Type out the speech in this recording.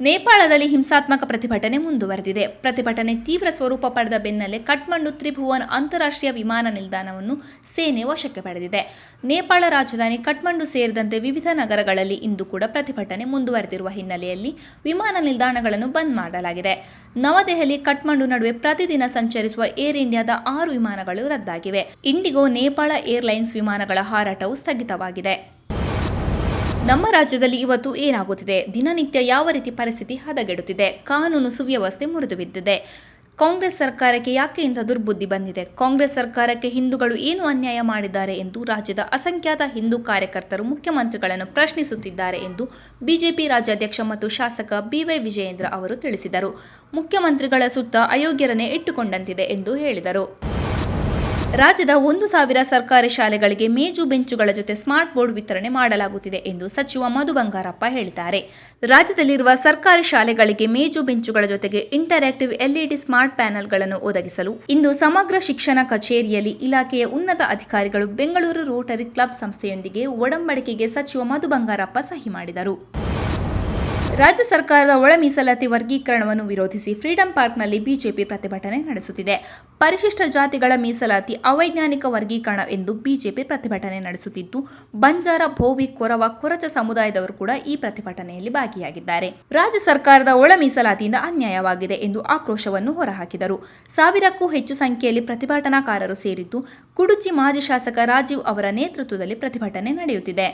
ನೇಪಾಳದಲ್ಲಿ ಹಿಂಸಾತ್ಮಕ ಪ್ರತಿಭಟನೆ ಮುಂದುವರೆದಿದೆ. ಪ್ರತಿಭಟನೆ ತೀವ್ರ ಸ್ವರೂಪ ಪಡೆದ ಬೆನ್ನಲ್ಲೇ ಕಠ್ಮಂಡು ತ್ರಿಭುವನ್ ಅಂತಾರಾಷ್ಟ್ರೀಯ ವಿಮಾನ ನಿಲ್ದಾಣವನ್ನು ಸೇನೆ ವಶಕ್ಕೆ ಪಡೆದಿದೆ. ನೇಪಾಳ ರಾಜಧಾನಿ ಕಠ್ಮಂಡು ಸೇರಿದಂತೆ ವಿವಿಧ ನಗರಗಳಲ್ಲಿ ಇಂದು ಕೂಡ ಪ್ರತಿಭಟನೆ ಮುಂದುವರೆದಿರುವ ಹಿನ್ನೆಲೆಯಲ್ಲಿ ವಿಮಾನ ನಿಲ್ದಾಣಗಳನ್ನು ಬಂದ್ ಮಾಡಲಾಗಿದೆ. ನವದೆಹಲಿ ಕಠ್ಮಂಡು ನಡುವೆ ಪ್ರತಿದಿನ ಸಂಚರಿಸುವ ಏರ್ ಇಂಡಿಯಾದ 6 ವಿಮಾನಗಳು ರದ್ದಾಗಿವೆ. ಇಂಡಿಗೋ, ನೇಪಾಳ ಏರ್ಲೈನ್ಸ್ ವಿಮಾನಗಳ ಹಾರಾಟವು ಸ್ಥಗಿತವಾಗಿದೆ. ನಮ್ಮ ರಾಜ್ಯದಲ್ಲಿ ಇವತ್ತು ಏನಾಗುತ್ತಿದೆ? ದಿನನಿತ್ಯ ಯಾವ ರೀತಿ ಪರಿಸ್ಥಿತಿ ಹದಗೆಡುತ್ತಿದೆ? ಕಾನೂನು ಸುವ್ಯವಸ್ಥೆ ಮುರಿದು ಬಿದ್ದಿದೆ. ಕಾಂಗ್ರೆಸ್ ಸರ್ಕಾರಕ್ಕೆ ಯಾಕೆ ಇಂಥ ದುರ್ಬುದ್ಧಿ ಬಂದಿದೆ? ಕಾಂಗ್ರೆಸ್ ಸರ್ಕಾರಕ್ಕೆ ಹಿಂದೂಗಳು ಏನು ಅನ್ಯಾಯ ಮಾಡಿದ್ದಾರೆ ಎಂದು ರಾಜ್ಯದ ಅಸಂಖ್ಯಾತ ಹಿಂದೂ ಕಾರ್ಯಕರ್ತರು ಮುಖ್ಯಮಂತ್ರಿಗಳನ್ನು ಪ್ರಶ್ನಿಸುತ್ತಿದ್ದಾರೆ ಎಂದು ಬಿಜೆಪಿ ರಾಜ್ಯಾಧ್ಯಕ್ಷ ಮತ್ತು ಶಾಸಕ ಬಿವೈ ವಿಜಯೇಂದ್ರ ಅವರು ತಿಳಿಸಿದರು. ಮುಖ್ಯಮಂತ್ರಿಗಳ ಸುತ್ತ ಅಯೋಗ್ಯರನ್ನೇ ಇಟ್ಟುಕೊಂಡಂತಿದೆ ಎಂದು ಹೇಳಿದರು. ರಾಜ್ಯದ 1,000 ಸರ್ಕಾರಿ ಶಾಲೆಗಳಿಗೆ ಮೇಜು ಬೆಂಚುಗಳ ಜೊತೆ ಸ್ಮಾರ್ಟ್ ಬೋರ್ಡ್ ವಿತರಣೆ ಮಾಡಲಾಗುತ್ತಿದೆ ಎಂದು ಸಚಿವ ಮಧು ಬಂಗಾರಪ್ಪ ಹೇಳಿದ್ದಾರೆ. ರಾಜ್ಯದಲ್ಲಿರುವ ಸರ್ಕಾರಿ ಶಾಲೆಗಳಿಗೆ ಮೇಜು ಬೆಂಚುಗಳ ಜೊತೆಗೆ ಇಂಟರಾಕ್ಟಿವ್ LED ಸ್ಮಾರ್ಟ್ ಪ್ಯಾನೆಲ್ಗಳನ್ನು ಒದಗಿಸಲು ಇಂದು ಸಮಗ್ರ ಶಿಕ್ಷಣ ಕಚೇರಿಯಲ್ಲಿ ಇಲಾಖೆಯ ಉನ್ನತ ಅಧಿಕಾರಿಗಳು ಬೆಂಗಳೂರು ರೋಟರಿ ಕ್ಲಬ್ ಸಂಸ್ಥೆಯೊಂದಿಗೆ ಒಡಂಬಡಿಕೆಗೆ ಸಚಿವ ಮಧು ಬಂಗಾರಪ್ಪ ಸಹಿ ಮಾಡಿದರು. ರಾಜ್ಯ ಸರ್ಕಾರದ ಒಳ ಮೀಸಲಾತಿ ವರ್ಗೀಕರಣವನ್ನು ವಿರೋಧಿಸಿ ಫ್ರೀಡಂ ಪಾರ್ಕ್ನಲ್ಲಿ ಬಿಜೆಪಿ ಪ್ರತಿಭಟನೆ ನಡೆಸುತ್ತಿದೆ. ಪರಿಶಿಷ್ಟ ಜಾತಿಗಳ ಮೀಸಲಾತಿ ಅವೈಜ್ಞಾನಿಕ ವರ್ಗೀಕರಣ ಎಂದು ಬಿಜೆಪಿ ಪ್ರತಿಭಟನೆ ನಡೆಸುತ್ತಿದ್ದು, ಬಂಜಾರ, ಭೋವಿ, ಕೊರವ, ಕೊರಚ ಸಮುದಾಯದವರು ಕೂಡ ಈ ಪ್ರತಿಭಟನೆಯಲ್ಲಿ ಭಾಗಿಯಾಗಿದ್ದಾರೆ. ರಾಜ್ಯ ಸರ್ಕಾರದ ಒಳ ಮೀಸಲಾತಿಯಿಂದ ಅನ್ಯಾಯವಾಗಿದೆ ಎಂದು ಆಕ್ರೋಶವನ್ನು ಹೊರಹಾಕಿದರು. 1000ಕ್ಕೂ ಹೆಚ್ಚು ಸಂಖ್ಯೆಯಲ್ಲಿ ಪ್ರತಿಭಟನಾಕಾರರು ಸೇರಿದ್ದು, ಕುಡುಚಿ ಮಾಜಿ ಶಾಸಕ ರಾಜೀವ್ ಅವರ ನೇತೃತ್ವದಲ್ಲಿ ಪ್ರತಿಭಟನೆ ನಡೆಯುತ್ತಿದೆ.